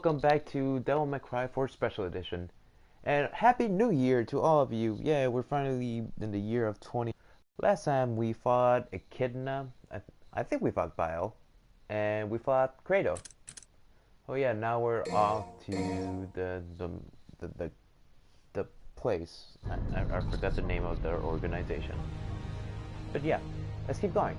welcome back to Devil May Cry 4 Special Edition. And Happy New Year to all of you. Yeah, we're finally in the year of 20. Last time we fought Echidna. I think we fought Bile. And we fought Kratos. Oh yeah, now we're off to the, the, the place. I forgot the name of the organization. But yeah, let's keep going.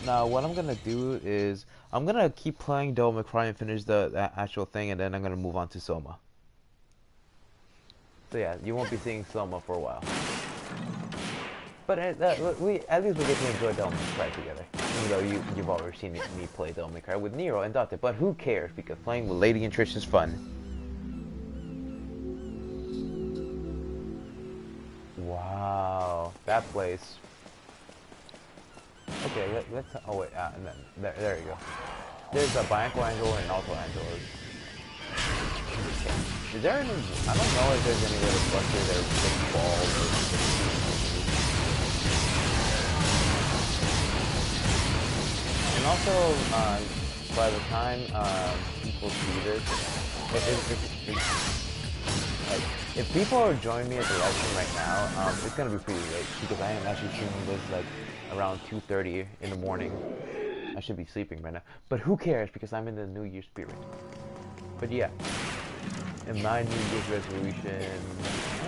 Now, what I'm gonna do is I'm gonna keep playing Devil May Cry and finish the actual thing, and then I'm gonna move on to Soma. So yeah, you won't be seeing Soma for a while. But we at least we get to enjoy Devil May Cry together. Even though you've already seen me play Devil May Cry with Nero and Dante, but who cares? Because playing with Lady and Trish is fun. Wow, that place. Okay, let's. Oh wait, and then there you go. There's a Bianco Angel and also Angelos. Is there any? I don't know if there's any way to cluster their big balls or and also, by the time people see this, like, if people are joining me at the live stream right now, it's gonna be pretty late because I am actually streaming this like around 2:30 in the morning. I should be sleeping right now, but who cares because I'm in the New Year spirit. But yeah, in my New Year's resolution,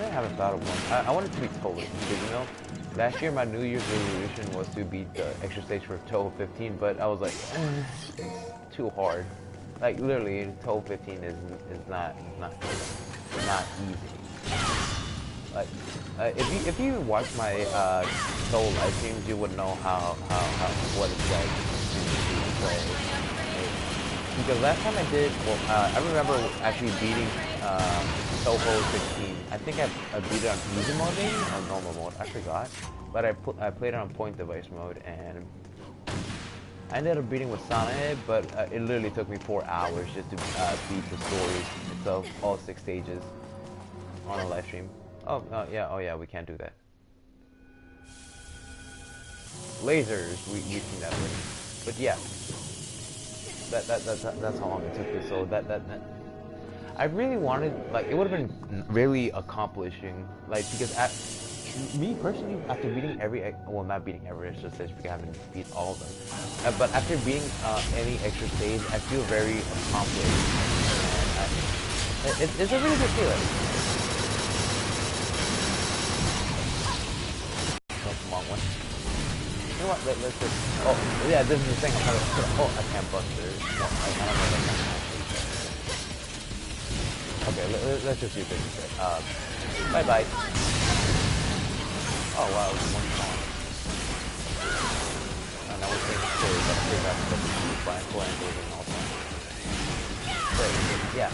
I haven't thought of one. I want it to be Touhou because last year my New Year's resolution was to beat the extra stage for Touhou 15, but I was like, it's too hard. Like literally, Touhou 15 is not easy. Like, if you watch my Soul live streams, you would know how what it's like to play. Because last time I did, well, I remember actually beating Touhou 16. I think I beat it on easy mode maybe, or normal mode. I forgot, but I played it on point device mode, and I ended up beating with Sonic, but it literally took me 4 hours just to beat the story itself, all 6 stages on a live stream. Oh yeah, we can't do that. Lasers, we've seen that already. But yeah, that's how long it took me. So that I really wanted, like, it would have been really accomplishing, like, because me personally, after beating well, not beating every extra stage because I haven't beat all of them, but after beating any extra stage, I feel very accomplished. And it's a really good feeling. One. You know what? Let's just. Oh, yeah. This is the thing. I'm trying to. Oh, I can't bust her. No, I don't know if I can actually. Okay, let's just use it instead. Bye bye. Oh wow, it was one time. And now we're saying story, but I'm sure that's what we do by Angels and all that. So yeah.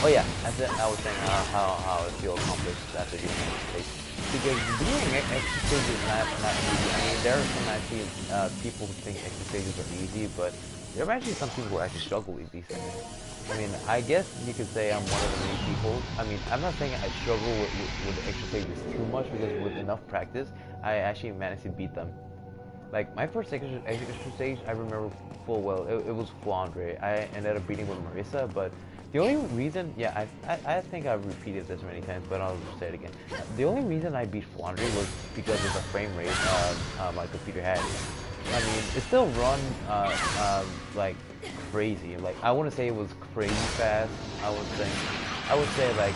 Oh yeah, I was saying how I feel accomplished after doing that stage. Because doing extra stages is not easy. I mean, there are some actually people who think extra stages are easy, but there are actually some people who actually struggle with these things. I mean, I guess you could say I'm one of the many people. I mean, I'm not saying I struggle with the extra stages too much because with enough practice, I actually managed to beat them. Like, my first extra stage, I remember full well, it was Flandre. I ended up beating with Marissa, but the only reason, yeah, I think I've repeated this many times, but I'll just say it again. The only reason I beat Flandre was because of the frame rate my computer had. I mean, it still run like crazy. Like, I wouldn't say it was crazy fast. I would say like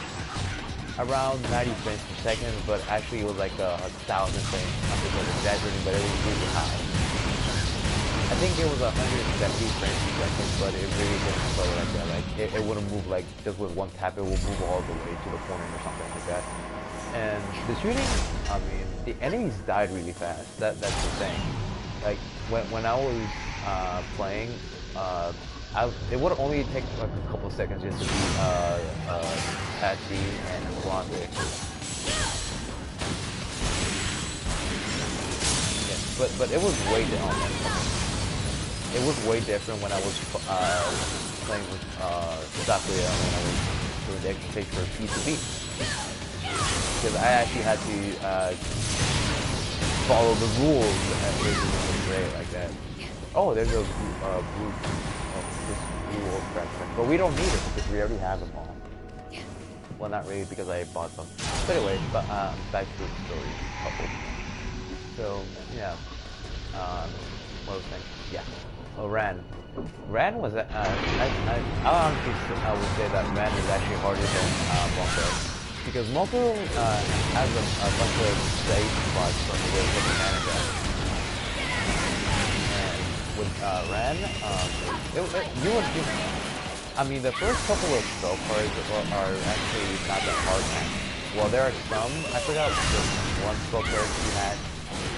around 90 frames per second, but actually it was like 1,000 frames. I'm just exaggerating, but it was really high. I think it was 170 frames per second, but it really didn't slow like that. Like, it wouldn't move like just with one tap, it would move all the way to the corner or something like that. And the shooting, I mean, the enemies died really fast. That's the thing. Like, when I was playing, it would only take like a couple of seconds just to beat Patsy and Flandre. Yeah, but it was way different. It was way different when I was playing with Sakuya when I was doing the extra stage for P2B. Because I actually had to follow the rules and it was great like that. Oh, there's a blue Ooh, correct. But we don't need it because we already have them all. Well, not really because I bought them. But anyway, back to the story. Couple. So yeah, what was I saying? Yeah. Oh, Ran. Ran was I honestly I would say that Ran is actually harder than Moko because Moko has a bunch of safe spots from the way you can manage that. And with Ran, I mean, the first couple of spell cards are actually not that hard. Well, there are some. I forgot the one spell card she had.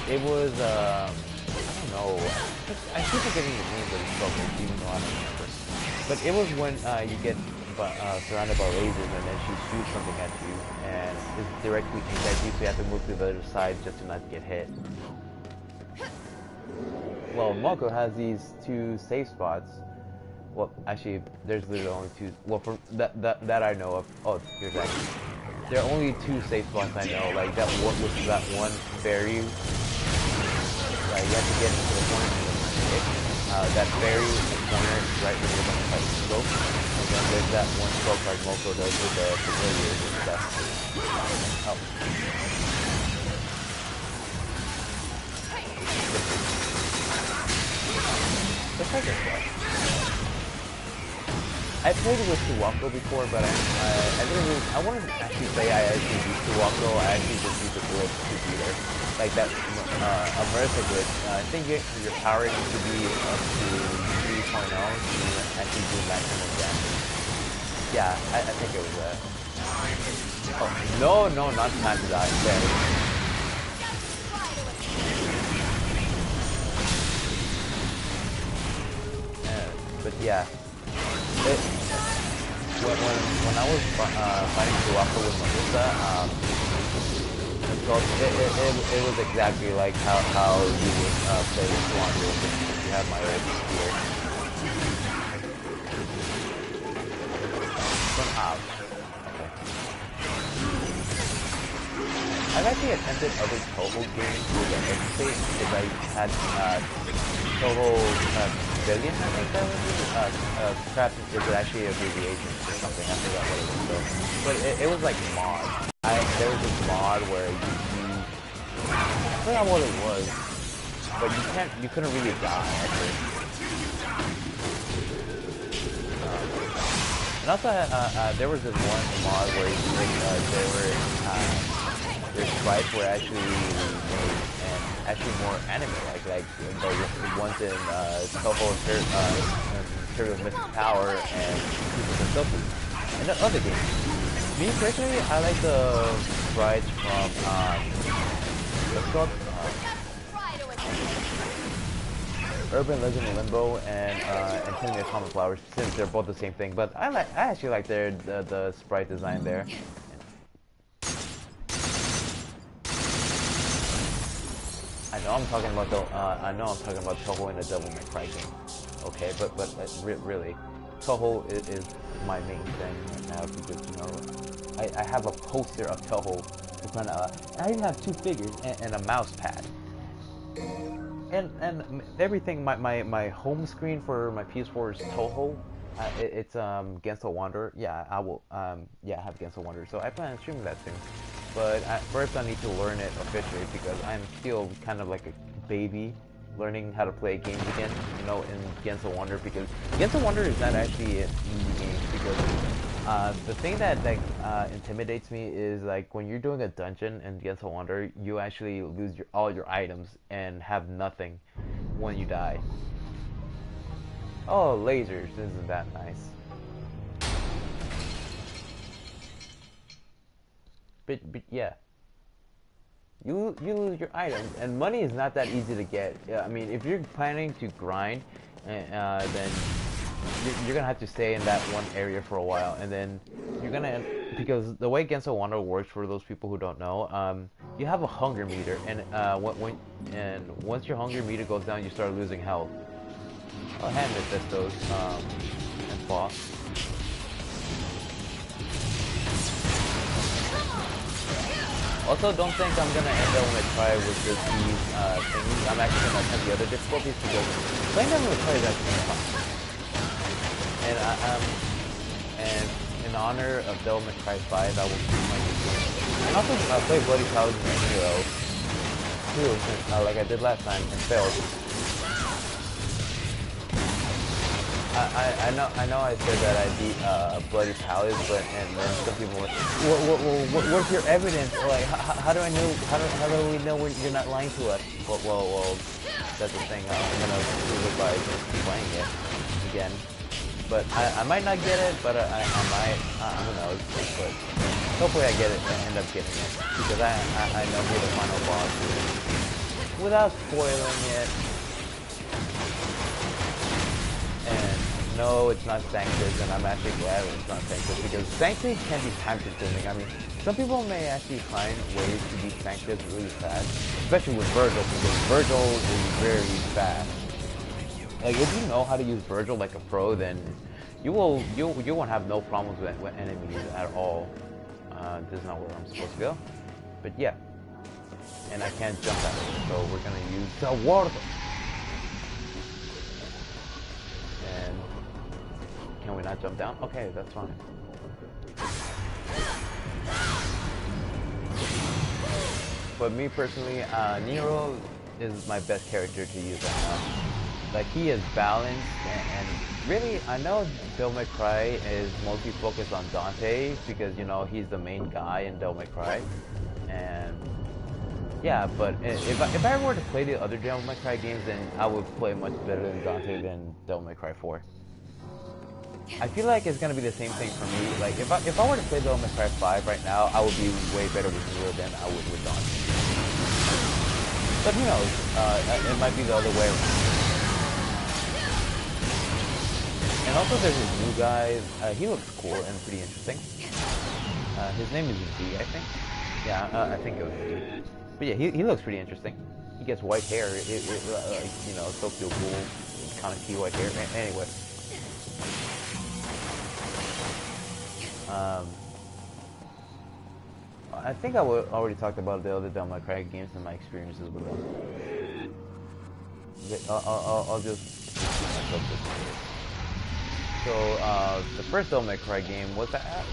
It was I don't know. I keep forgetting the name of the spell card, even though I don't remember. But it was when you get surrounded by lasers and then she shoots something at you and is directly aimed at you, so you have to move to the other side just to not get hit. Well, Moko has these two safe spots. Well, actually, there's literally only two. Well, from that I know of. Oh, here's actually. There are only two safe spots I know. Like that one with that one fairy. Like you have to get into the corner and hit. That fairy in the corner right when you're going to fight smoke. And then there's that one spell card Moko does with the familiars and stuff. Oh. The second spot. I played with Suwako before, but I didn't really, I wouldn't actually say I actually used Suwako, I actually just used the glitch to beat her. Like that, Marisa glitch, I think your power needs to be up to 3.0 to actually do maximum damage. Yeah, I think it was that. Oh, no, not time to die, there. But yeah. When I was fighting Suwako with Marisa, it was exactly like how you would play with Wander if you have my old spear. Okay. I've actually attempted other Touhou games with the X-State because I had Touhou Billion, I think that was it. Perhaps it was actually a abbreviation or something. I forgot what it was though. But it was like mod. There was this mod where I forgot what it was, but you couldn't really die actually. And also there was this one mod where their sprites were actually made and actually more anime-like, like the ones in Touhou Imperial Mystic Power and Sophie, and the other games. Me personally, I like the sprites from what's called Urban Legend of Limbo and Infinity Common Flowers, since they're both the same thing. But I actually like the sprite design there. I know I'm talking about Touhou in a Devil May Cry game, okay? But really, Touhou is my main thing right now because you know I have a poster of Touhou in front of. I even have two figures and a mouse pad, and everything. My home screen for my PS4 is Touhou. It's Gensou Wanderer. Yeah, I will. Yeah, I have Gensou Wanderer, so I plan on streaming that soon. But first I need to learn it officially because I'm still kind of like a baby learning how to play games again, you know, in Gensou Wanderer, because Gensou Wanderer is not actually an easy game because the thing that intimidates me is like when you're doing a dungeon in Gensou Wanderer, you actually lose all your items and have nothing when you die. Oh, lasers, isn't that nice? But yeah, you lose your items, and money is not that easy to get. I mean, if you're planning to grind, then you're gonna have to stay in that one area for a while, and then you're gonna, because the way Gensou Wanderer works, for those people who don't know, you have a hunger meter, and once your hunger meter goes down, you start losing health. I'll hand Mephistos and fall. Also, don't think I'm gonna end Devil May Cry with just these things. I'm actually gonna attempt the other difficulties because playing Devil May Cry is actually fun. and in honor of Devil May Cry 5, I will keep my game. And also, play Bloody Paladin and Nero too, like I did last time and failed. I know I said that I beat Bloody Paladin, but and then some people were, what's your evidence? Or like, how do I know? How do we know you're not lying to us? Well, that's the thing. I'm gonna prove it by just playing it again. But I might not get it, but I might. Who knows? But hopefully I get it and end up getting it because I know who the final boss is without spoiling it. And no, it's not Sanctus, and I'm actually glad it's not Sanctus because Sanctus can be time consuming. I mean, some people may actually find ways to beat Sanctus really fast, especially with Virgil because Virgil is very fast. Like if you know how to use Virgil like a pro, then you won't have no problems with enemies at all. This is not where I'm supposed to go, but yeah. And I can't jump out of it, so we're gonna use the water. And can we not jump down? Okay, that's fine. But me personally, Nero is my best character to use right now. Like he is balanced and really I know Devil May Cry is mostly focused on Dante because you know he's the main guy in Devil May Cry, and yeah, but if I were to play the other Devil May Cry games, then I would play much better than Dante than Devil May Cry 4. I feel like it's gonna be the same thing for me. Like if I were to play Devil May Cry 5 right now, I would be way better with Nero than I would with Dante. But who knows? It might be the other way around. And also there's this new guy, he looks cool and pretty interesting. His name is V, I think. Yeah, I think it was V. But yeah, he looks pretty interesting. He gets white hair, you know, Tokyo Ghoul, kind of key white hair. Anyway. I think I already talked about the other Devil May Cry games and my experiences with them. I'll just myself this. So, the first Devil May Cry game was, I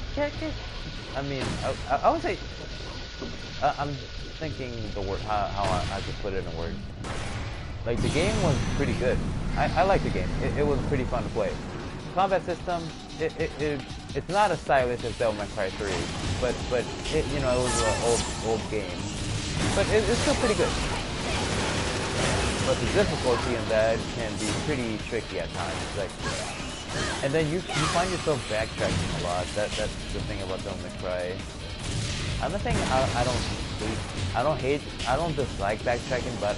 mean, I would say, I'm thinking the word, how I could put it in words. Like, the game was pretty good. I liked the game. It was pretty fun to play. Combat system, it's not as stylish as Devil May Cry 3, but it, you know, it was an old game. But it's still pretty good. But the difficulty in that can be pretty tricky at times. Like, and then you find yourself backtracking a lot. That's the thing about Devil May Cry. I'm not saying I don't dislike backtracking, but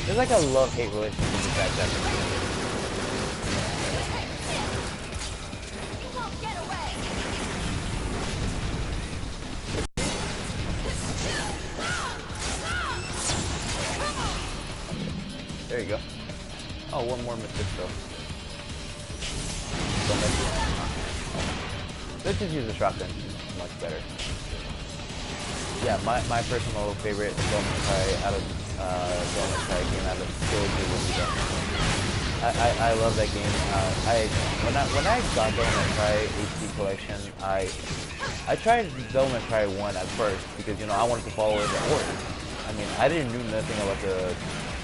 there's like a love-hate relationship with backtracking. There you go. Oh, one more Mephisto. Let's just use a shotgun. It's much better. Yeah, my personal favorite Devil May Cry out of Devil May Cry game out of trilogy would be that. I love that game. When I got Devil May Cry HD collection, I tried Devil May Cry 1 at first because you know I wanted to follow the order. I mean I didn't know nothing about the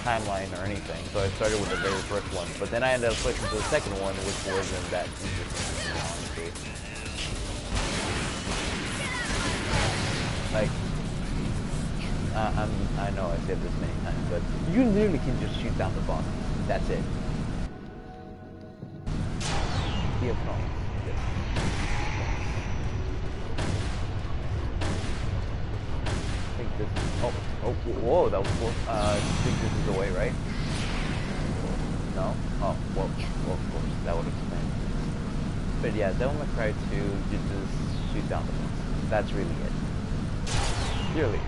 timeline or anything, so I started with the very first one. But then I ended up switching to the second one, which wasn't that interesting, honestly. Like, I know I said this many times, but you literally can just shoot down the boss. That's it. The opponent. I think this. Oh, whoa, that was cool. I think this is the way, right? No? Oh, well, of course, that would explain. But yeah, Devil May Cry 2, you just shoot down the boss. That's really it. Purely.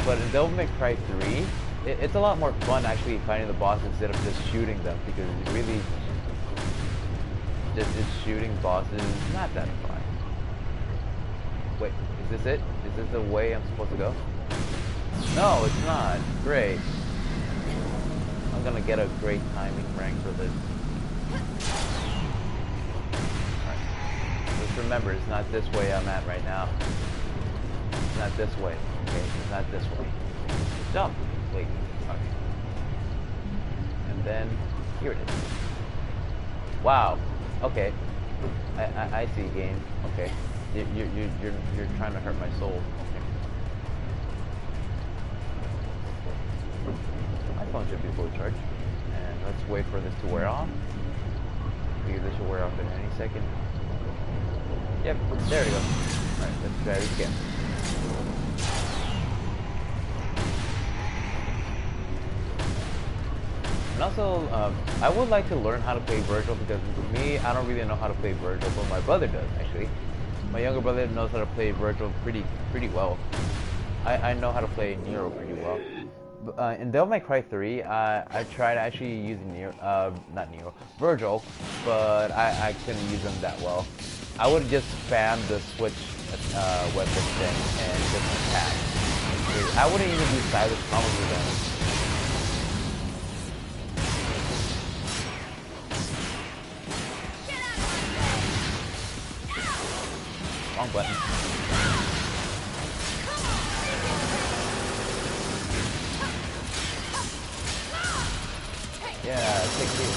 But in Devil May Cry 3, it's a lot more fun actually fighting the boss instead of just shooting them, because really, just shooting bosses is not that fun. Wait, is this it? Is this the way I'm supposed to go? No, it's not. Great. I'm gonna get a great timing rank for this. Just remember, it's not this way I'm at right now. It's not this way. Okay, it's not this way. Jump. Wait. Okay. And then here it is. Wow. Okay. I see, game. Okay. You're trying to hurt my soul. Okay. My phone should be fully charged. And let's wait for this to wear off. Because this should wear off in any second. Yep, there we go. Alright, let's try this again. And also, I would like to learn how to play Virgil because for me, I don't really know how to play Virgil, but my brother does, actually. My younger brother knows how to play Virgil pretty well. I know how to play Nero pretty well. In Devil May Cry 3, I tried actually using Virgil, but I couldn't use him that well. I would just spam the switch weapon thing and just attack. I wouldn't even do silent combos then. Wrong button. Yeah, take two.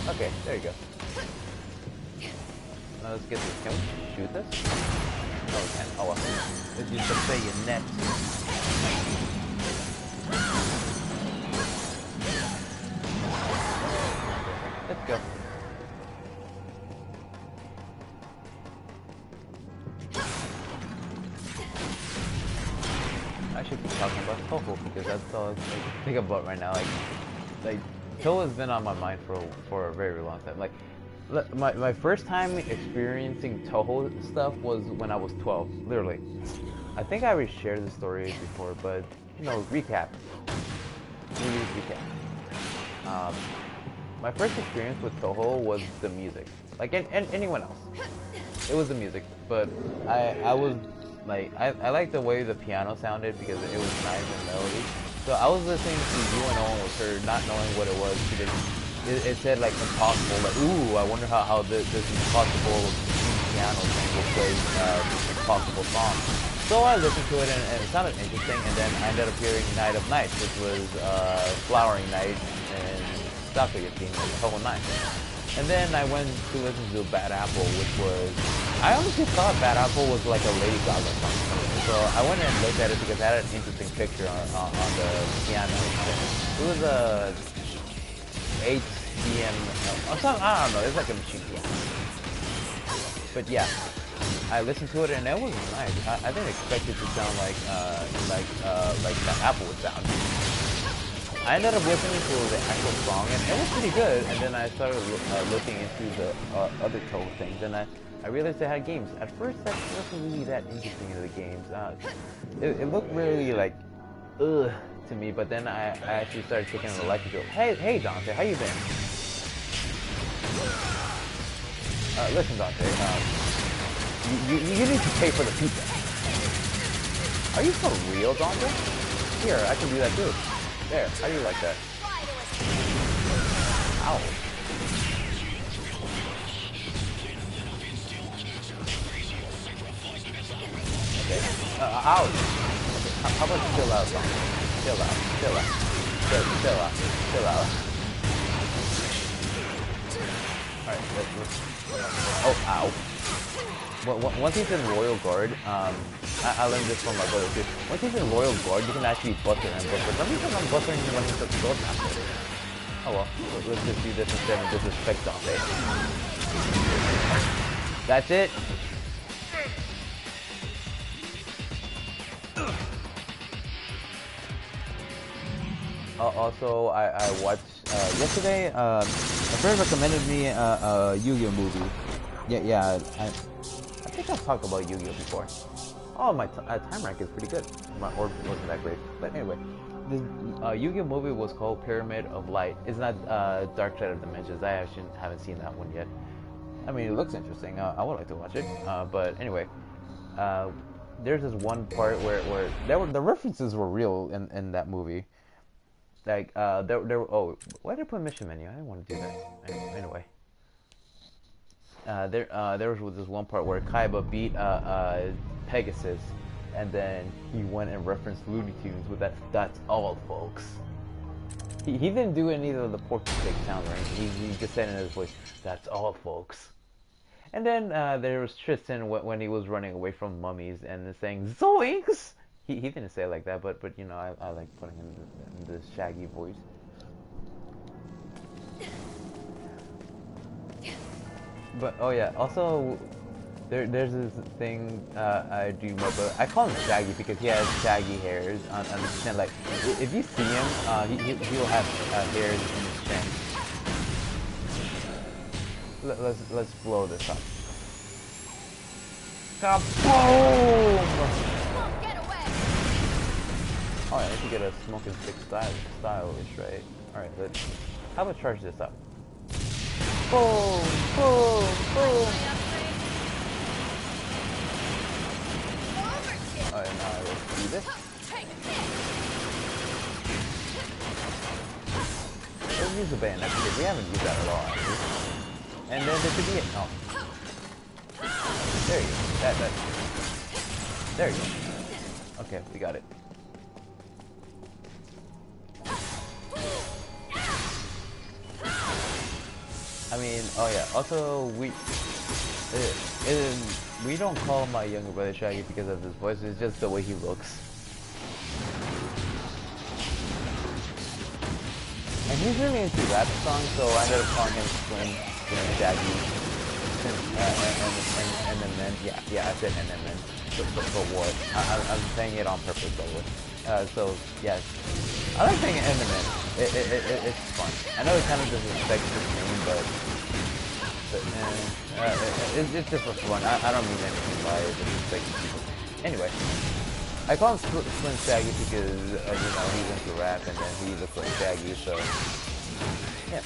Okay, there you go. Now let's get this. Can we shoot this? No, we can't. Oh well. Let's use the bayonet. Let's go. I should be talking about Toho because that's all I think about right now. Like Toho has been on my mind for a very long time. Like my first time experiencing Toho stuff was when I was 12, literally. I think I already shared the story before, but you know, recap. Recap. My first experience with Toho was the music. Like anyone else, it was the music. But I was like I liked the way the piano sounded because it was nice and melody. So I was listening to UNO with her, not knowing what it was. It said like impossible. Like, ooh, I wonder how this impossible piano thing will play this impossible song. So I listened to it and it sounded interesting. And then I ended up hearing Night of Nights, which was Flowering Night and Sakura theme, like Toho 9. And then I went to listen to Bad Apple, which was, I honestly thought Bad Apple was like a Lady Gaga song. So I went and looked at it because it had an interesting picture on the piano. It was a 8 PM, or something, I don't know, it's like a machine piano. But yeah, I listened to it and it was nice. I didn't expect it to sound like Bad Apple would sound. I ended up listening to the actual song, and it was pretty good. And then I started looking into the other Toho things, and I realized they had games. At first, that wasn't really that interesting in the games. It looked really like, ugh, to me. But then I actually started taking a liking to it. Hey, Dante, how you been? Listen, Dante. You need to pay for the pizza. Are you for real, Dante? Here, I can do that too. There, how do you like that? Ow. Okay. Ouch. Okay. How about you chill out, Tom? Chill out. Chill out. Alright, let's... Oh, ow. Once he's in Royal Guard, I learned this from my brother too. Once he's in Royal Guard, you can actually buster him, but for some reason I'm bustering him when he's at the Swordmaster. Oh well, let's just do this instead and disrespect Dante. That's it. Also, I watched, yesterday, a friend recommended me a Yu-Gi-Oh movie. Yeah, I think I've talked about Yu-Gi-Oh before. Oh, my time rank is pretty good. My orb wasn't that great. But anyway, this Yu-Gi-Oh movie was called Pyramid of Light. It's not Dark Side of Dimensions. I actually haven't seen that one yet. I mean, it looks interesting. I would like to watch it. But anyway, there's this one part where the references were real in that movie. Like oh, why did I put mission menu? I didn't want to do that. Anyway, there was this one part where Kaiba beat Pegasus, and then he went and referenced Looney Tunes with that's all, folks. He didn't do any of the porky-pig sound or anything. He just said in his voice, "That's all, folks." And then there was Tristan when he was running away from mummies and saying "Zoinks!" He didn't say it like that, but you know I like putting in the shaggy voice. But oh yeah, also there's this thing I do remember. I call him Shaggy because he has shaggy hairs on his chin. Like if you see him, he'll have hairs in his chin. Let's blow this up. Kaboom! Get away! Oh, I need to get a smoking stick stylish, right? All right, how about charge this up? Boom! Boom! Boom! Alright, now let's do this. Let's use the bayonet because we haven't used that at all, actually. And then there should be it. Oh. There you go. That. There you go. Okay, we got it. I mean, oh yeah. Also, we don't call my younger brother Shaggy because of his voice. It's just the way he looks. And he's really into rap songs, so I ended up calling him Slim Shaggy. And then yeah, I said and then. For what? I'm saying it on purpose, by the way. So yes, I like saying Enderman. It's fun. I know it kind of disrespects his name, but it's just for fun. I don't mean anything by disrespecting people. Anyway, I call him Slim Shaggy because you know he's into rap and then he looks like Shaggy, so yeah.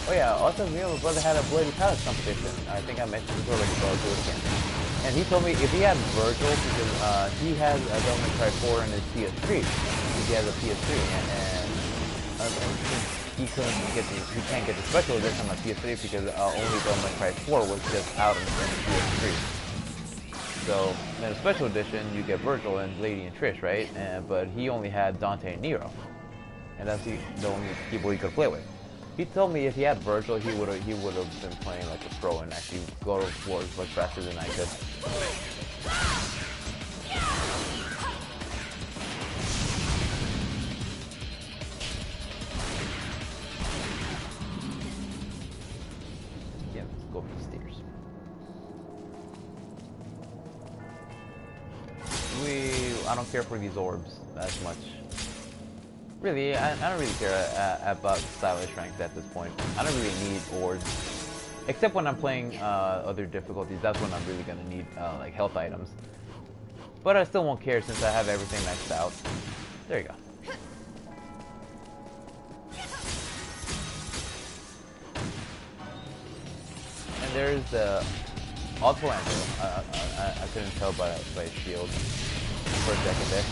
Oh yeah, also me and my brother had a Bloody Palace competition. I think I mentioned this already, but I'll do it again. And he told me if he had Virgil, because he has a Devil May Cry 4 in his PS3. He has a PS3, and he can't get the special edition on PS3 because only Devil May Cry 4 was just out in the PS3. So in the special edition, you get Virgil and Lady and Trish, right? But he only had Dante and Nero. And that's the only people he could play with. He told me if he had Virgil, he would have been playing like a pro and actually go to floors much faster than I could. Yeah, let's go up the stairs. I don't care for these orbs as much. Really, I don't really care about stylish ranks at this point. I don't really need orbs. Except when I'm playing other difficulties, that's when I'm really gonna need like health items. But I still won't care since I have everything maxed out. There you go. And there's the Auto Anvil. I couldn't tell by his shield for a second there.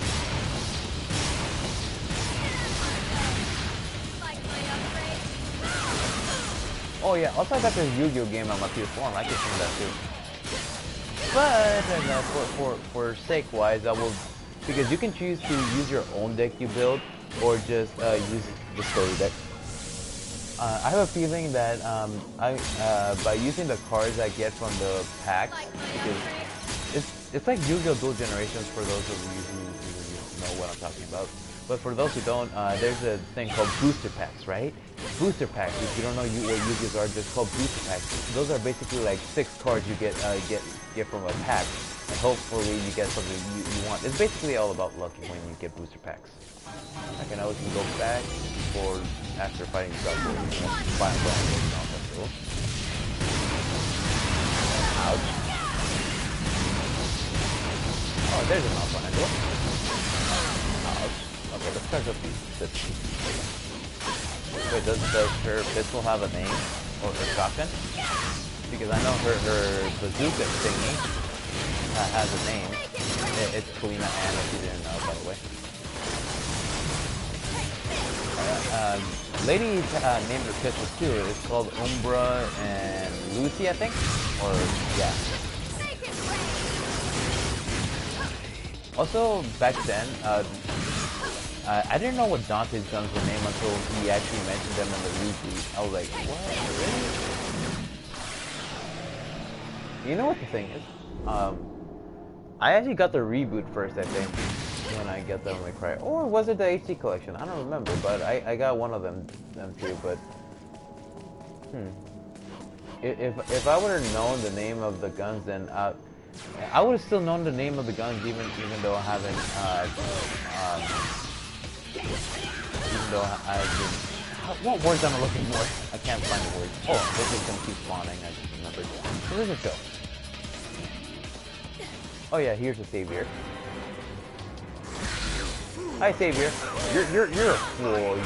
Oh yeah, also I got this Yu-Gi-Oh game on my PS4 and I can stream that too. But for sake wise, I will, because you can choose to use your own deck you build or just use the story deck. I have a feeling that by using the cards I get from the packs, because it's like Yu-Gi-Oh! Dual Generations for those of you who know what I'm talking about. But for those who don't, there's a thing called booster packs, right? Booster packs, if you don't know what Yu-Gi-Ohs are, just called booster packs. Those are basically like 6 cards you get from a pack, and hopefully you get something you want. It's basically all about luck when you get booster packs. I can always go back or after fighting Dracula, final boss and all that cool. Ouch. Oh, there's an alpha handle. Ouch. Okay, let's charge up these. Wait, does her pistol have a name? Or her shotgun? Because I know her bazooka thingy has a name. It's Kalina Ann, if you didn't know, by the way. Lady named her pistols too. It's called Umbra and Lucy, I think? Or, yeah. Also, back then, I didn't know what Dante's guns were named until he actually mentioned them in the reboot. I was like, what? Really? You know what the thing is? I actually got the reboot first, I think, when I got Devil May Cry. Or was it the HD collection? I don't remember, but I got one of them too, but... If I would have known the name of the guns, then I would have still known the name of the guns, even though I haven't, even though I've been... What words am I looking for? I can't find the words. Oh, this is gonna keep spawning, I just remembered. So there's a show. Oh yeah, here's a savior. Hi, savior. You're a fool.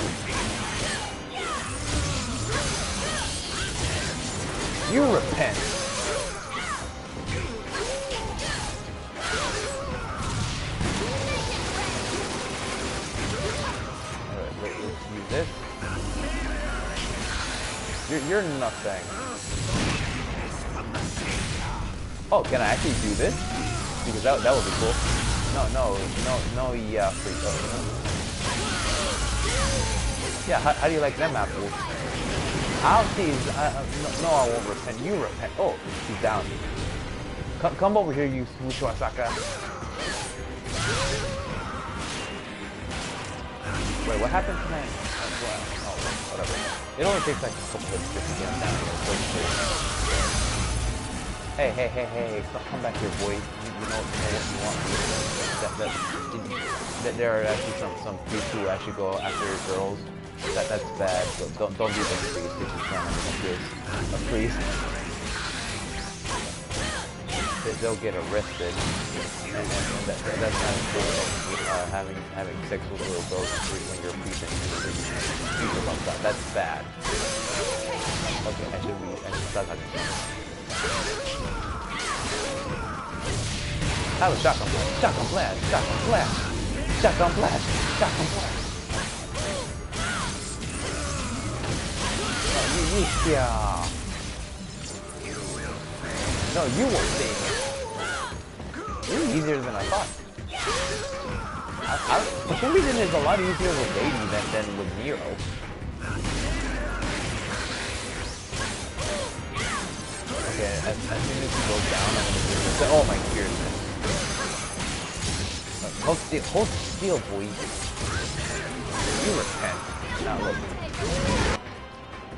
You repent. Alright, let's use this. You're nothing. Oh, can I actually do this? Because that would be cool. No, yeah, freak. Yeah, how do you like them apples? I'll tease. No, I won't repent. You repent. Oh, he's down. Come over here, you Mushu Asaka. Wait, what happened to that? Oh, whatever. It only takes like a couple hits just to get him down here. Hey, come back here, boy. You know what you want. That there are actually some priests who actually go after girls. That's bad. Don't do the priest if you can. A priest. They'll get arrested, and that's not cool. Having sex with little girls when you're a priest and people like that. That's bad. Okay, I should start talking. Have a shotgun blast, shotgun blast, shotgun blast, shotgun blast, shotgun blast. Yeah. No, you won't save me. It's easier than I thought. For some reason, it's a lot easier with Lady than with Nero. Okay, as soon as he goes down, I'm gonna do this. Oh my goodness. Hold still, boy. You repent. Now look.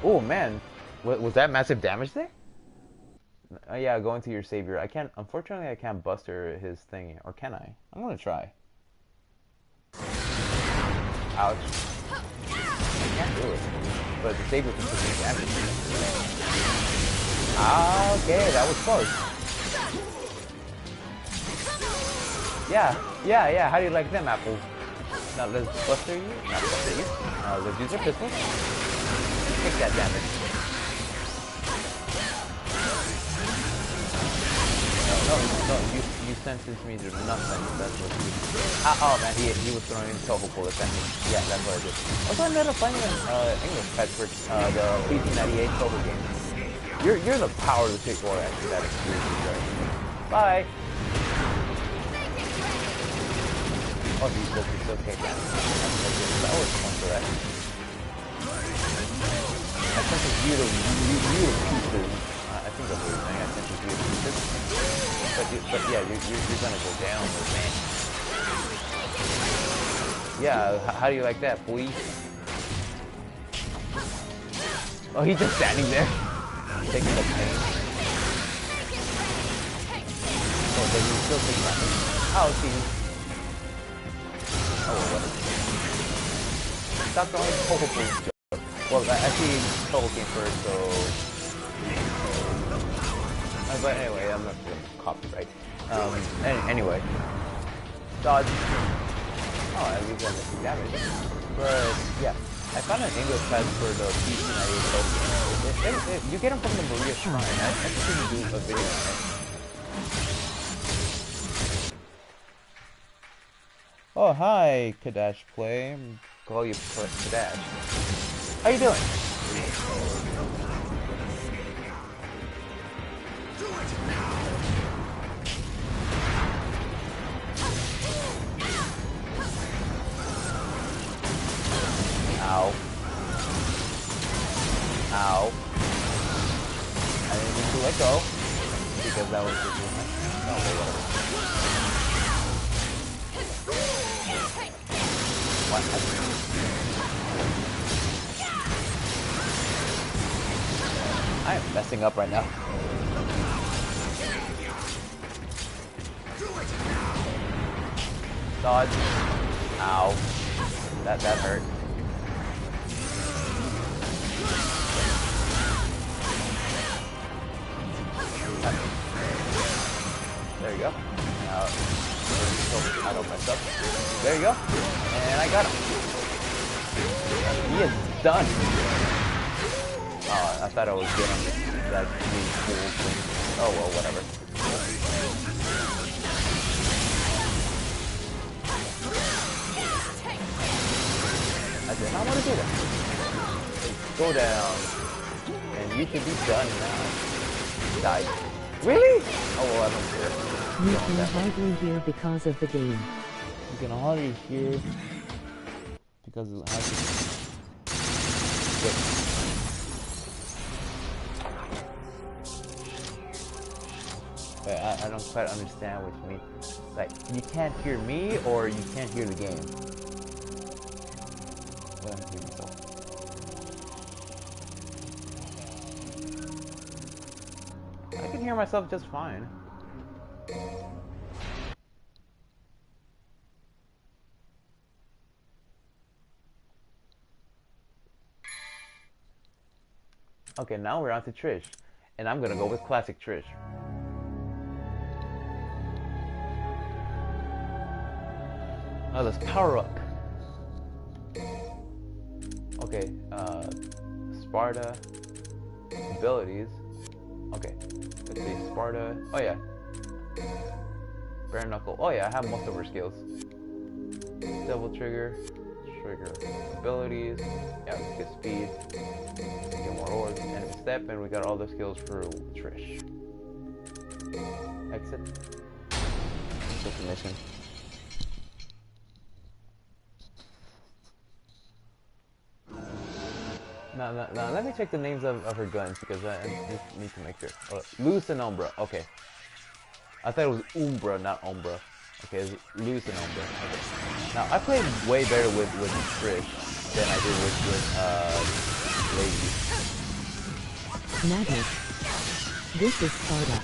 Oh man, was that massive damage there? Yeah, going to your savior. Unfortunately, I can't buster his thing, or can I? I'm gonna try. Ouch. I can't do it. But the savior can put me damage. Okay, that was close. Yeah. How do you like them apples? Now let's buster you. Not buster you. Let's use our pistol. Take that damage. No, you sentence me to nothing. That's what you do. Oh man, he was throwing Toho bullets at me. Yeah, that's what I did. Also, I ended up finding an English patch for the PC98 Toho game. You're the power to take war actually that experience right. Bye. Oh, these books are so okay. That was fun for that. I sent this view to pieces. I think that's what you're saying. I sent this view to pieces. But yeah, you're gonna go down, man. Yeah, how do you like that, boy? Oh, he's just standing there, taking the pain. Oh, but he's still taking that pain. Oh, see. Oh, what is it? Stop throwing Toho Balls. Well, actually, Toho came first, so... but anyway, I'm not going to copyright. Anyway. Dodge. Oh, at least I'm missing damage. But, yeah. I found an English class for the PC 98 game. You get them from the Maria Shrine. I think you can do a video on it. Oh, hi, Kadash Play. Call you Kadash. How you doing? Ow. Ow. I didn't mean to let go. Because that was just no, whatever. What? I am messing up right now. Dodge. Ow. That hurt. There you go. Now, I don't mess up. There you go. And I got him. He is done. Oh, I thought I was getting that really cool thing. Oh well, whatever. I did not want to do that. Go down. And you should be done now. Die. Really? Oh well, I don't care. You can hardly hear because of the game. You can hardly hear because of the Wait, I don't quite understand what you mean. Like, you can't hear me or you can't hear the game? Well, I'm hearing myself. I can hear myself just fine. Okay, now we're on to Trish. And I'm gonna go with classic Trish. Now let's power up. Okay, Sparta. Abilities. Okay, let's see, Sparta. Oh yeah. Bare Knuckle. Oh yeah, I have most of her skills. Devil Trigger. Trigger abilities. Yeah, let's get speed. Get more orbs. Enemy step, and we got all the skills for Trish. Exit. Exit the mission. Now, let me check the names of her guns because I just need to make sure. Luz and Umbra. Okay. I thought it was Umbra, not Umbra. Okay, it's Luz and Umbra. Okay. Now, I played way better with Trish than I did with Lady. Madness. This is Sparta.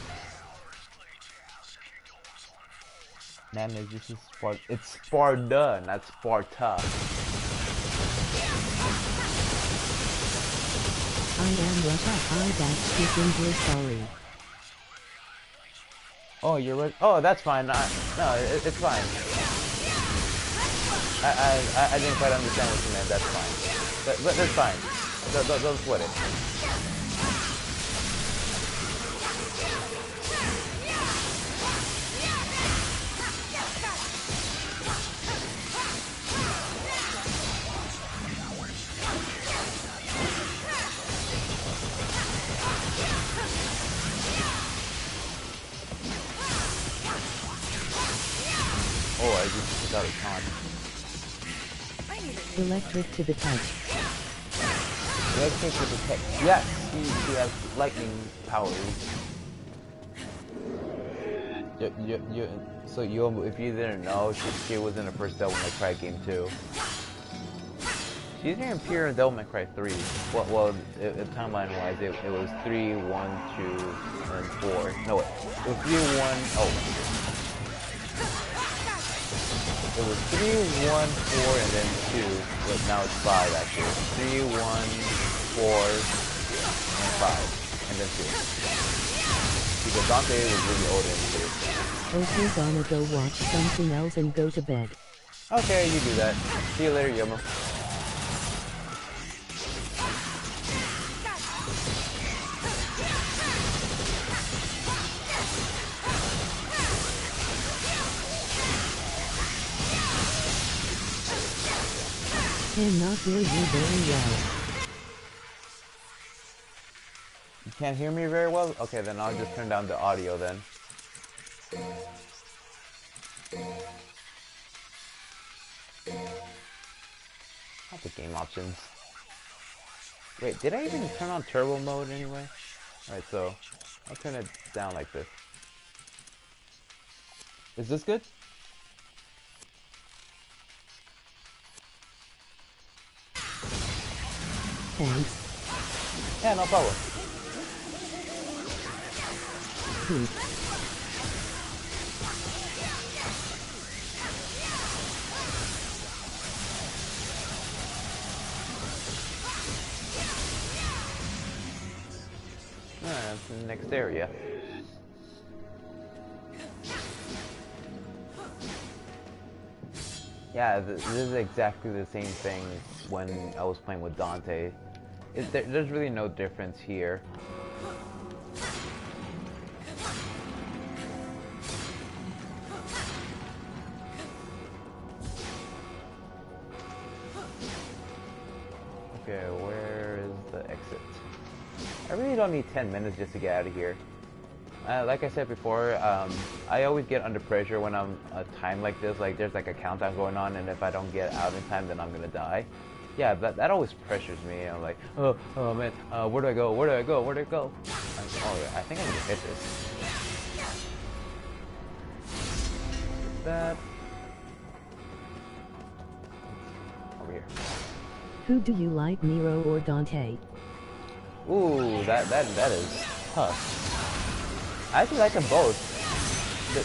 Madness, this is Sparta. It's Sparta, not Sparta. I am Russia. We're sorry. Oh, you're right. Oh, that's fine. No, it's fine. I didn't quite understand what you meant. That's fine. But that's fine. Don't sweat it. Oh, I just took out a con. Electric to the touch. Electric to the touch. Yes, she has lightning powers. So if you didn't know, she was in the first Devil May Cry game too. She's here in Pure Devil May Cry 3. Well, timeline-wise, it was 3, 1, 2, and 4. No, wait. It was 3, 1. Oh. It was 3, 1, 4, and then 2, but now it's 5 actually. 3, 1, 4, and 5, and then 2. Because Dante was really old in the Okay, gonna go watch something else and go to bed. Okay, you do that. See you later, Yomo. Cannot hear you very well. You can't hear me very well? Okay, then I'll just turn down the audio then. Not the game options. Wait, did I even turn on turbo mode anyway? Alright, so I'll turn it down like this. Is this good? Thanks. Yeah, no problem. Poop. That's the next area. Yeah, this is exactly the same thing when I was playing with Dante. There's really no difference here. Okay, where is the exit? I really don't need 10 minutes just to get out of here. Like I said before, I always get under pressure when I'm a time like this. Like there's like a countdown going on, and if I don't get out in time, then I'm gonna die. Yeah, that always pressures me. I'm like, oh man, where do I go? Where do I go? Where do I go? Oh yeah, I think I need to hit this. That over here. Who do you like, Nero or Dante? Ooh, that is tough. I actually like them both.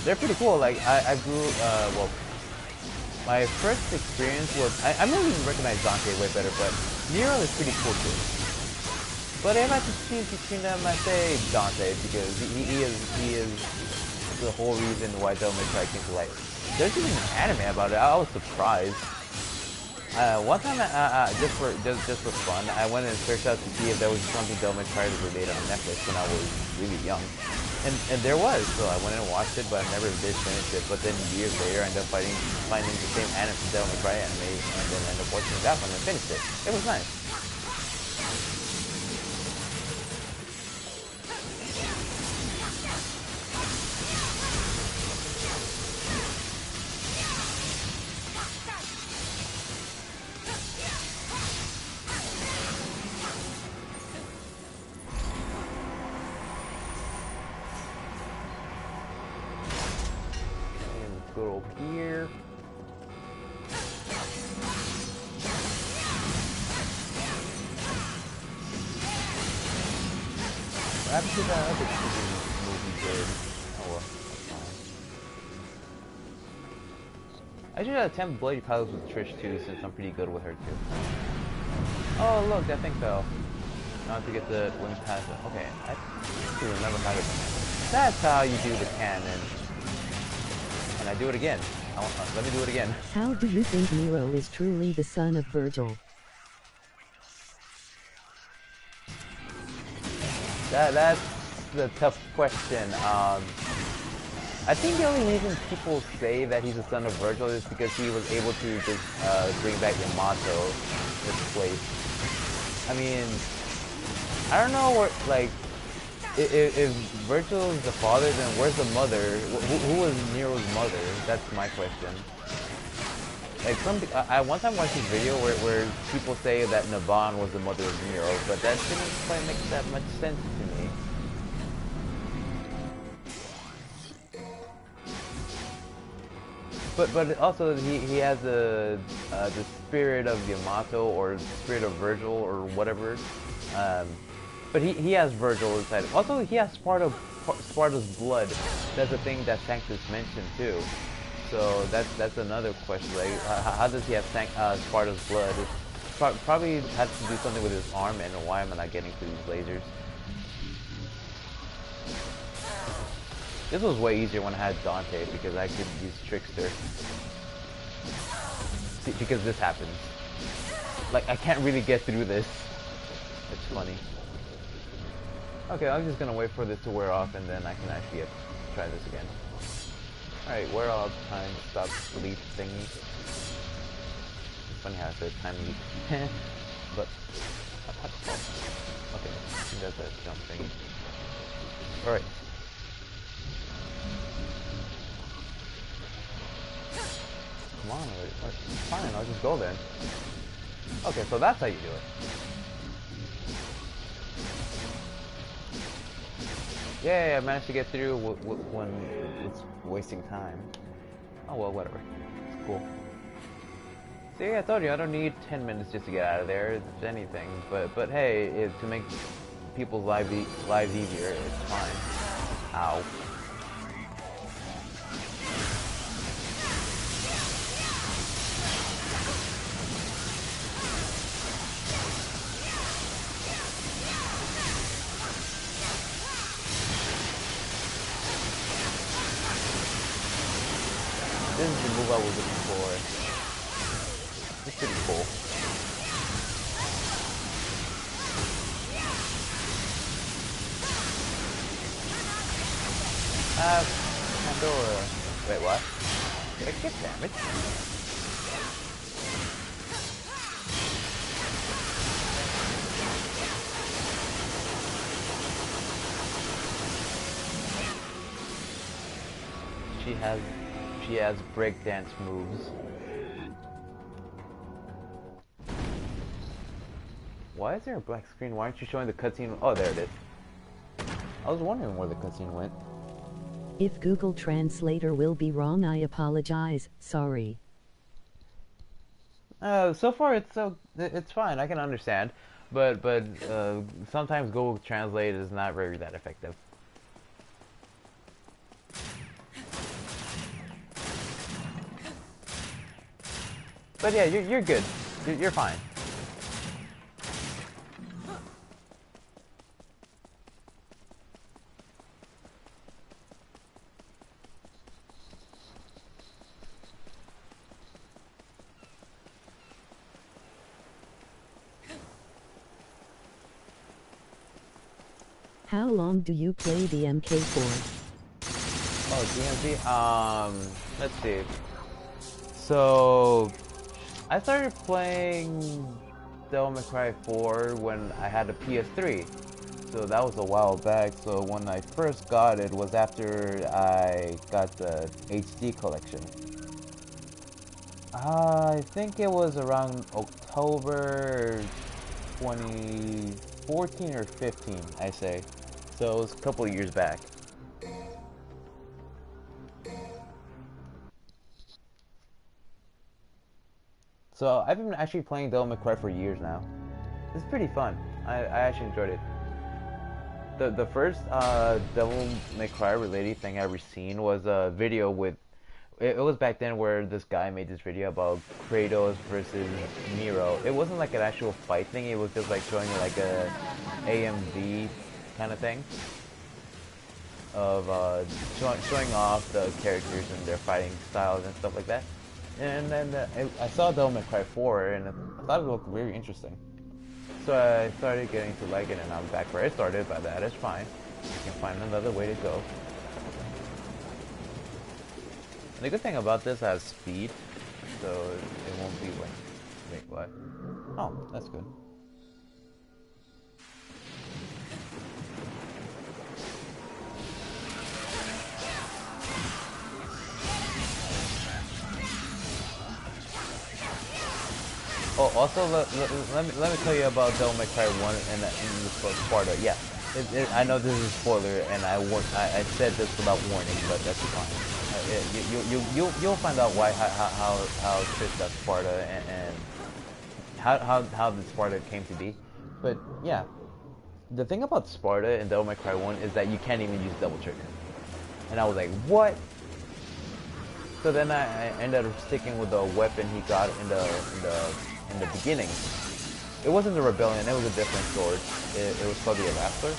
They're pretty cool. Like I grew well. My first experience was I really recognize Dante way better, but Nero is pretty cool too. But if I had to choose between them, I say Dante because he is the whole reason why Devil May Cry came to life. There's even an anime about it. I was surprised. One time, just for fun, I went and searched out to see if there was something Devil May Cry related on Netflix when I was really young. And there was, so I went and watched it, but I never did finish it. But then years later, I ended up finding the same anime, Devil May Cry anime, and then ended up watching that one and finished it. It was nice. Go over here. Perhaps that other movie did. Oh well, that's fine. I should attempt Bloody Palace with Trish too, since I'm pretty good with her too. Oh look, that thing fell. Now I have to get the win past it. Okay, I have to remember how to. That's how you do the cannon. And I do it again. Let me do it again. How do you think Nero is truly the son of Virgil? That's the tough question. I think the only reason people say that he's the son of Virgil is because he was able to just bring back Yamato to his place. I mean, I don't know where, like, if Virgil is the father, then where's the mother? Who was Nero's mother? That's my question. Like I one time watched this video where people say that Navan was the mother of Nero, but that didn't quite make that much sense to me. But also he has the spirit of Yamato or spirit of Virgil or whatever. But he has Virgil inside him. Also, he has Sparta's blood. That's a thing that Sanctus mentioned too. So that's another question. Like, how does he have Sparta's blood? Probably has to do something with his arm. And why am I not getting to these lasers? This was way easier when I had Dante because I could use Trickster. See, because this happens. Like, I can't really get through this. It's funny. Okay, I'm just gonna wait for this to wear off and then I can actually try this again. Alright, wear off time, stop sleep thingy. funny how I said tiny. But okay, that's a jump thingy. All right. Come on, fine. I'll just go then. Okay, so that's how you do it. Yeah, I managed to get through when it's wasting time. Oh well, whatever. It's cool. See, I told you I don't need 10 minutes just to get out of there, if anything. But hey, to make people's lives easier, it's fine. Ow. This is the move I was looking for. It's pretty cool. Pandora. Wait, what? Did I get damage? She has breakdance moves. Why is there a black screen? Why aren't you showing the cutscene? Oh, there it is. I was wondering where the cutscene went. If Google Translator will be wrong, I apologize. Sorry. So far it's fine. I can understand, but sometimes Google Translate is not very that effective. But yeah, you're good. You're fine. How long do you play the MK for? Oh, DMZ? Let's see. So, I started playing Devil May Cry 4 when I had a PS3. So that was a while back. So when I first got it was after I got the HD collection. I think it was around October 2014 or 15, I say. So it was a couple of years back. So I've been actually playing Devil May Cry for years now. It's pretty fun. I actually enjoyed it. The first Devil May Cry related thing I ever seen was a video with. It was back then where this guy made this video about Kratos versus Nero. It wasn't like an actual fight thing. It was just like showing like a AMV kind of thing of showing off the characters and their fighting styles and stuff like that. And then I saw Devil May Cry 4 and I thought it looked very interesting. So I started getting to like it, and I'm back where I started, but that is fine. You can find another way to go. And the good thing about this has speed, so it won't be like, wait, what? Oh, that's good. Oh, also let me tell you about Devil May Cry 1 and the Sparta. Yeah, I know this is a spoiler, and I said this without warning, but that's fine. You'll find out why how Trish got Sparta and how the Sparta came to be. But yeah, the thing about Sparta in Devil May Cry 1 is that you can't even use double trigger, and I was like, what? So then I ended up sticking with the weapon he got in the beginning. It wasn't the Rebellion, it was a different sword. It was called the Erastor.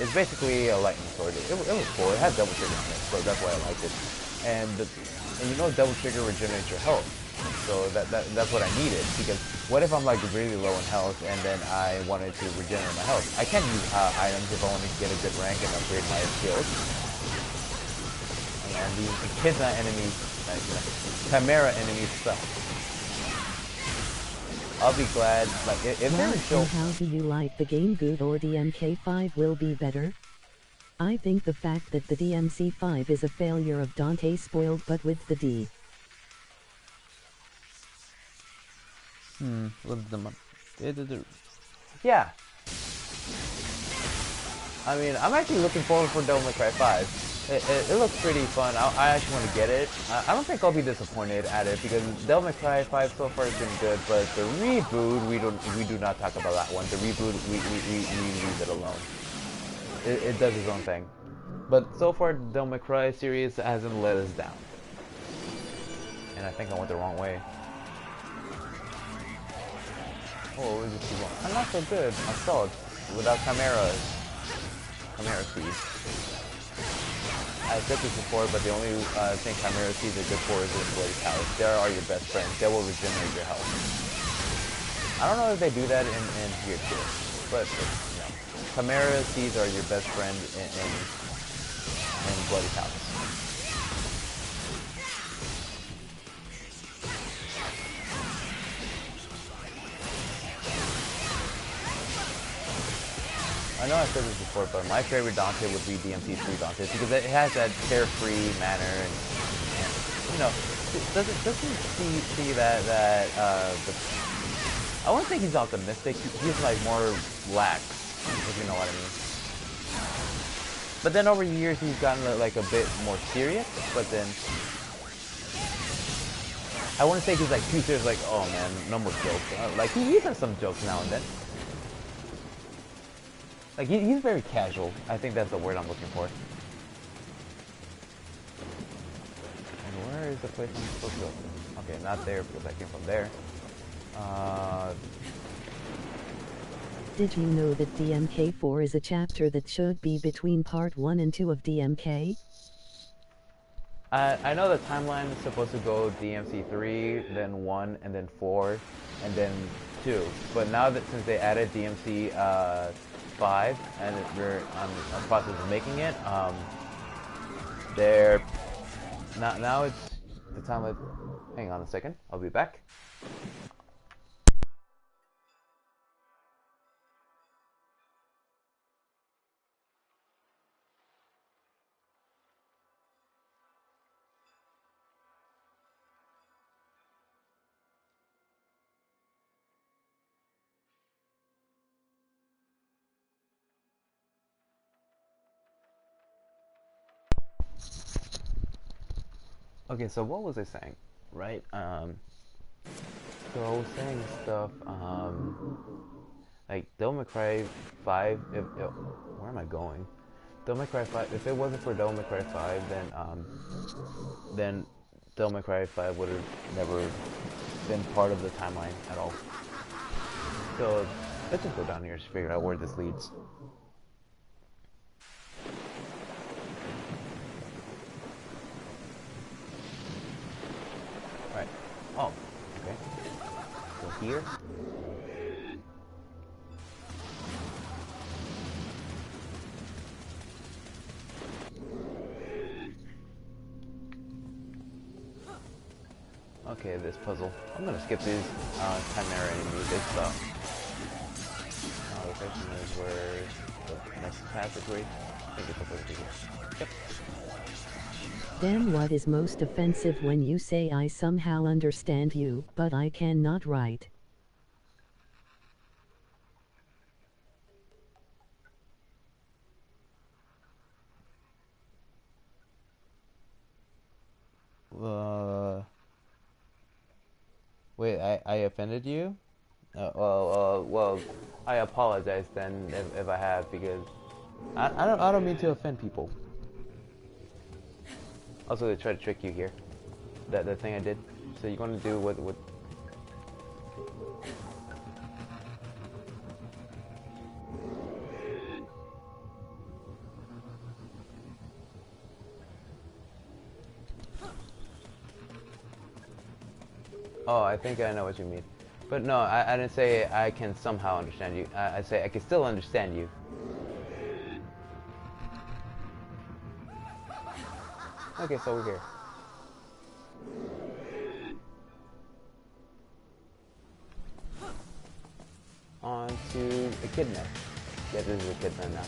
It's basically a lightning sword. It was cool, it had double trigger on it, so that's why I liked it. And you know double trigger regenerates your health. So that's what I needed, because what if I'm like really low in health and then I wanted to regenerate my health? I can't use items if I want to get a good rank and upgrade my skills. And these Echidna enemies, Chimera enemies suck. I'll be glad. Like if they Wow, show. and how do you like the game? Good or DMK5 will be better? I think the fact that the DMC5 is a failure of Dante spoiled, but with the D. With them. Yeah. I mean, I'm actually looking forward for Devil May Cry 5. It looks pretty fun. I actually want to get it. I don't think I'll be disappointed at it because Devil May Cry 5 so far has been good, but the reboot we do not talk about that one. The reboot we leave it alone. It does its own thing. But so far, the Devil May Cry series hasn't let us down. And I think I went the wrong way. Oh, where did you go? I'm not so good. I'm solid. Without Chimera Seed. I said this before, but the only thing Chimera Seeds are good for is in Bloody Palace. They are your best friends. They will regenerate your health. I don't know if they do that in here too, but no. Chimera Seeds are your best friend in Bloody Palace. I know I said this before, but my favorite Dante would be DMC3 Dante because it has that carefree manner and you know, doesn't see that I wouldn't think he's optimistic. He's like more lax, if you know what I mean. But then over the years he's gotten like a bit more serious. But then I wouldn't say he's like too serious. Like, oh man, no more jokes. Like he has some jokes now and then. Like, he's very casual. I think that's the word I'm looking for. And where is the place I'm supposed to go? Okay, not there because I came from there. Did you know that DMK4 is a chapter that should be between part 1 and 2 of DMK? I know the timeline is supposed to go DMC 3, then 1, and then 4, and then 2. But now that since they added DMC 5, and we're on the process of making it, they're now it's the time of. Hang on a second, I'll be back. Okay, so what was I saying, right? So I was saying stuff, like Devil May Cry 5. Where am I going? Devil May Cry 5. If it wasn't for Devil May Cry 5, then Devil May Cry 5 would have never been part of the timeline at all. So let's just go down here to figure out where this leads. Right. Oh, okay. So here. Okay, this puzzle. I'm gonna skip these Chimera enemies. They suck. The question is where the next passageway. I think it's supposed to be here. Yep. Then what is most offensive when you say I somehow understand you, but I cannot write? Wait, I offended you? Well, I apologize then if I have because I don't mean to offend people. Also, they try to trick you here. That thing I did. So you're gonna do what? Oh, I think I know what you mean. But no, I didn't say I can somehow understand you. I say I can still understand you. Okay, so we're here. to Echidna. Yeah, this is Echidna now.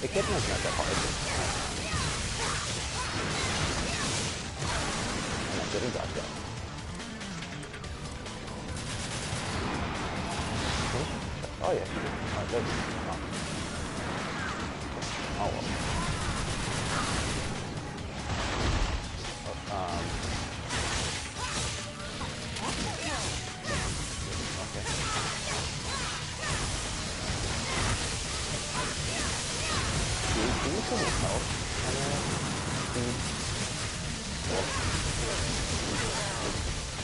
Echidna's not that hard. And I didn't dodge that. Oh yeah. Oh, good. Oh well. Do you still need help?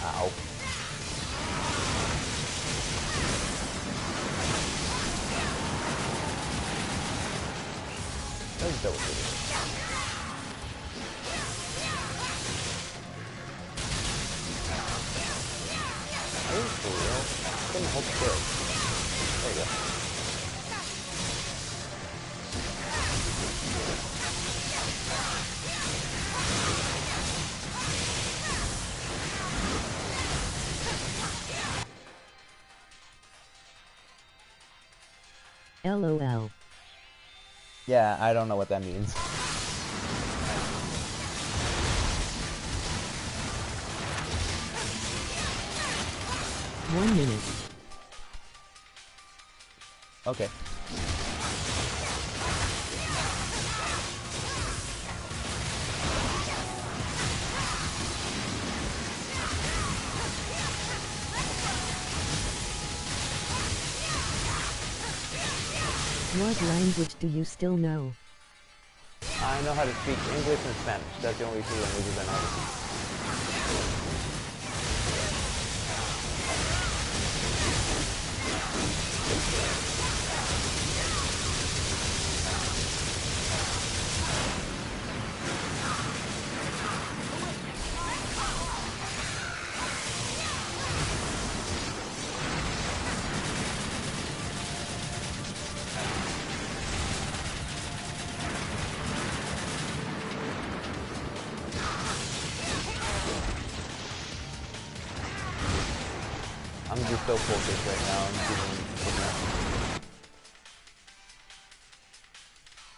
Ow. Let's double shoot it. Are you for real? I couldn't hold still. There you go. LOL. Yeah, I don't know what that means. 1 minute. Okay. What language do you still know? I know how to speak English and Spanish. That's the only two languages I know how to speak. I'm just so focused right now.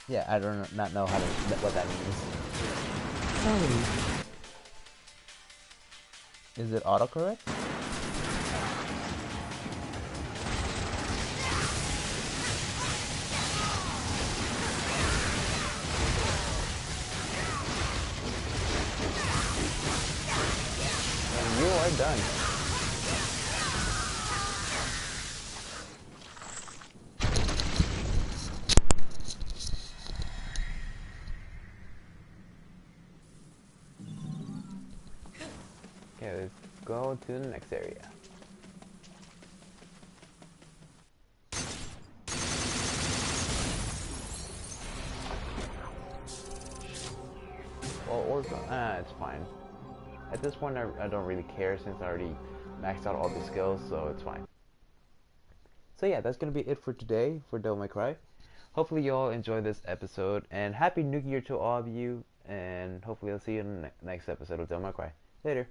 Yeah, I don't not know how to what that means. Sorry. Is it autocorrect? And you are done. Okay, let's go to the next area. Well, it's fine. At this point, I don't really care since I already maxed out all the skills, so it's fine. So yeah, that's gonna be it for today for Devil May Cry. Hopefully you all enjoyed this episode, and Happy New Year to all of you, and hopefully I'll see you in the next episode of Devil May Cry. Later.